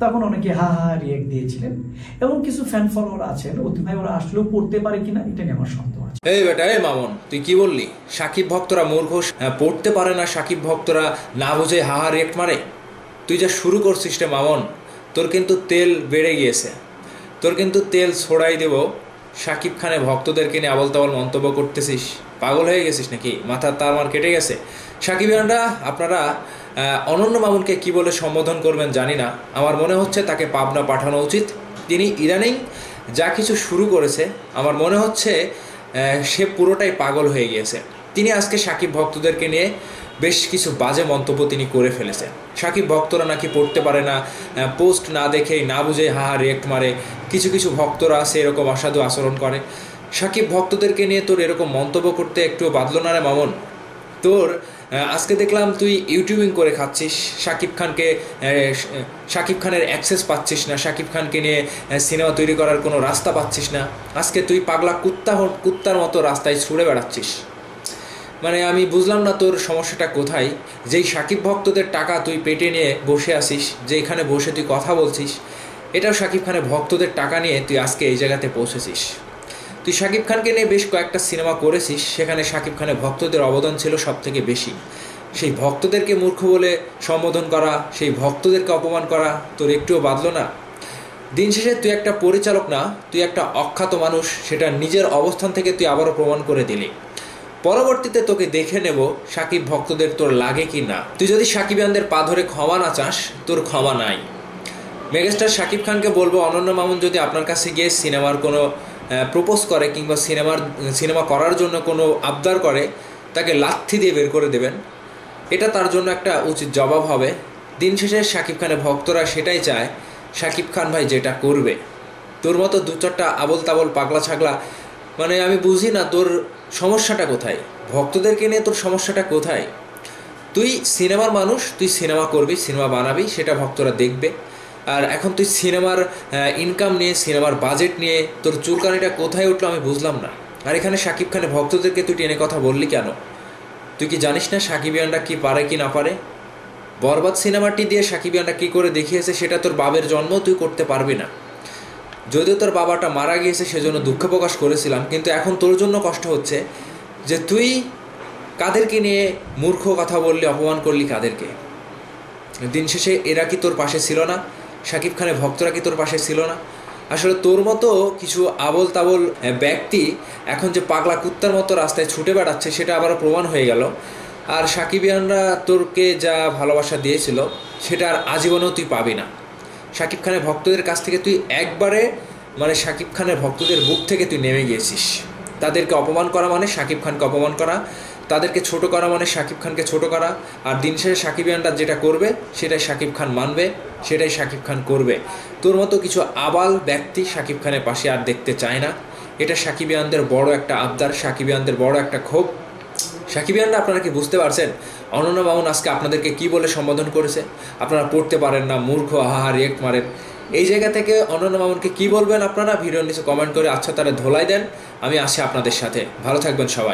তখন অনেকে হা হা রিয়েক্ট দিয়েছিলেন এবং কিছু ফ্যান ফলোয়ার আছেন অতি ভাই ওরা আসলেও পড়তে পারে কিনা এটা নিয়ে আমার সন্দেহ আছে। এই বেটা, এই মামুন, তুই কি বললি? সাকিব ভক্তরা মূর্খ, পড়তে পারে না, সাকিব ভক্তরা না বুঝে হা হা রিয়েক্ট মারে? তুই যা শুরু করছিস রে মামুন, তোর কিন্তু তেল বেড়ে গিয়েছে। তোর কিন্তু তেল ছড়াই দেব। সাকিব খানের ভক্তদেরকে নিয়ে আবল তাবল মন্তব্য করতেছিস, পাগল হয়ে গেছিস নাকি? মাথার তার মার কেটে গেছে? সাকিবিয়ানরা আপনারা অনন্য মামুনকে কি বলে সম্বোধন করবেন জানি না, আমার মনে হচ্ছে তাকে পাবনা পাঠানো উচিত। তিনি ইদানিং যা কিছু শুরু করেছে আমার মনে হচ্ছে সে পুরোটাই পাগল হয়ে গিয়েছে। তিনি আজকে সাকিব ভক্তদেরকে নিয়ে বেশ কিছু বাজে মন্তব্য তিনি করে ফেলেছে। সাকিব ভক্তরা নাকি পড়তে পারে না, পোস্ট না দেখেই না বুঝে হা হা রিয়েক্ট মারে, কিছু কিছু ভক্তরা আছে এরকম অসাধু আচরণ করে। সাকিব ভক্তদেরকে নিয়ে তোর এরকম মন্তব্য করতে একটুও বাদলো না রে মামুন? তোর আজকে দেখলাম তুই ইউটিউবিং করে খাচ্ছিস, সাকিব খানের অ্যাক্সেস পাচ্ছিস না, সাকিব খানকে নিয়ে সিনেমা তৈরি করার কোনো রাস্তা পাচ্ছিস না। আজকে তুই পাগলা কুত্তার মতো রাস্তায় ছুড়ে বেড়াচ্ছিস। মানে আমি বুঝলাম না তোর সমস্যাটা কোথায়। যেই সাকিব ভক্তদের টাকা তুই পেটে নিয়ে বসে আসিস, যে এখানে বসে তুই কথা বলছিস, এটাও সাকিব খানের ভক্তদের টাকা নিয়ে তুই আজকে এই জায়গাতে পৌঁছেছিস। তুই সাকিব খানকে নিয়ে বেশ কয়েকটা সিনেমা করেছিস, সেখানে সাকিব খানের ভক্তদের অবদান ছিল সব থেকে বেশি। সেই ভক্তদেরকে মূর্খ বলে সম্বোধন করা, সেই ভক্তদেরকে অপমান করা তোর একটুও বাদলো না? দিন শেষে তুই একটা পরিচালক না, তুই একটা অখ্যাত মানুষ, সেটা নিজের অবস্থান থেকে তুই আবারও প্রমাণ করে দিলি। পরবর্তীতে তোকে দেখে নেব সাকিব ভক্তদের তোর লাগে কি না। তুই যদি সাকিবিয়ানদের পা ধরে ক্ষমা না চাস, তোর ক্ষমা নাই। মেগাস্টার সাকিব খানকে বলবো, অনন্য মামুন যদি আপনার কাছে গিয়ে সিনেমার কোনো প্রপোজ করে কিংবা সিনেমা করার জন্য কোনো আবদার করে, তাকে লাথি দিয়ে বের করে দেবেন। এটা তার জন্য একটা উচিত জবাব হবে। দিন শেষে সাকিব খানের ভক্তরা সেটাই চায়, সাকিব খান ভাই যেটা করবে। তোর মতো দু চারটা আবল তাবল পাগলা ছাগলা, মানে আমি বুঝি না তোর সমস্যাটা কোথায়, ভক্তদেরকে নিয়ে তোর সমস্যাটা কোথায়? তুই সিনেমার মানুষ, তুই সিনেমা করবি, সিনেমা বানাবি, সেটা ভক্তরা দেখবে। আর এখন তুই সিনেমার ইনকাম নিয়ে, সিনেমার বাজেট নিয়ে তোর চুলকানিটা কোথায় উঠলো আমি বুঝলাম না। আর এখানে সাকিব খানের ভক্তদেরকে তুই টেনে কথা বললি কেন? তুই কি জানিস না সাকিবিয়ানরা কি পারে কি না পারে? বরবাদ সিনেমাটি দিয়ে সাকিবিয়ানরা কী করে দেখিয়েছে সেটা তোর বাবের জন্ম তুই করতে পারবি না। যদিও তোর বাবাটা মারা গিয়েছে সেজন্য দুঃখ প্রকাশ করেছিলাম, কিন্তু এখন তোর জন্য কষ্ট হচ্ছে যে তুই কাদেরকে নিয়ে মূর্খ কথা বললি, অপমান করলি কাদেরকে। দিন শেষে এরা কি তোর পাশে ছিল না? সাকিব খানের ভক্তরা কি তোর পাশে ছিল না? আসলে তোর মতো কিছু আবল তাবল ব্যক্তি এখন যে পাগলা কুত্তার মতো রাস্তায় ছুটে বেড়াচ্ছে সেটা আবারও প্রমাণ হয়ে গেল। আর সাকিবিয়ানরা তোরকে যা ভালোবাসা দিয়েছিল সেটা আর আজীবনেও তুই পাবি না। সাকিব খানের ভক্তদের কাছ থেকে তুই একবারে, মানে সাকিব খানের ভক্তদের বুক থেকে তুই নেমে গিয়েছিস। তাদেরকে অপমান করা মানে সাকিব খানকে অপমান করা, তাদেরকে ছোট করা মানে সাকিব খানকে ছোট করা। আর দিন শেষে সাকিবিয়ানরা যেটা করবে সেটাই সাকিব খান মানবে, সেটাই সাকিব খান করবে। তোর মতো কিছু আবাল ব্যক্তি সাকিব খানের পাশে আর দেখতে চায় না। এটা সাকিবিয়ানদের বড় একটা আবদার, সাকিবিয়ানদের বড় একটা ক্ষোভ। সাকিবিয়ানরা আপনারা কি বুঝতে পারছেন অনন্য মামুন আজকে আপনাদেরকে কি বলে সম্বোধন করেছে? আপনারা পড়তে পারেন না, মূর্খ, আহা রিয়েক্ট মারেন। এই জায়গা থেকে অনন্য মামুনকে কি বলবেন আপনারা ভিডিওর নিচে কমেন্ট করে আচ্ছা তারা ধোলাই দেন। আমি আসি আপনাদের সাথে। ভালো থাকবেন সবাই।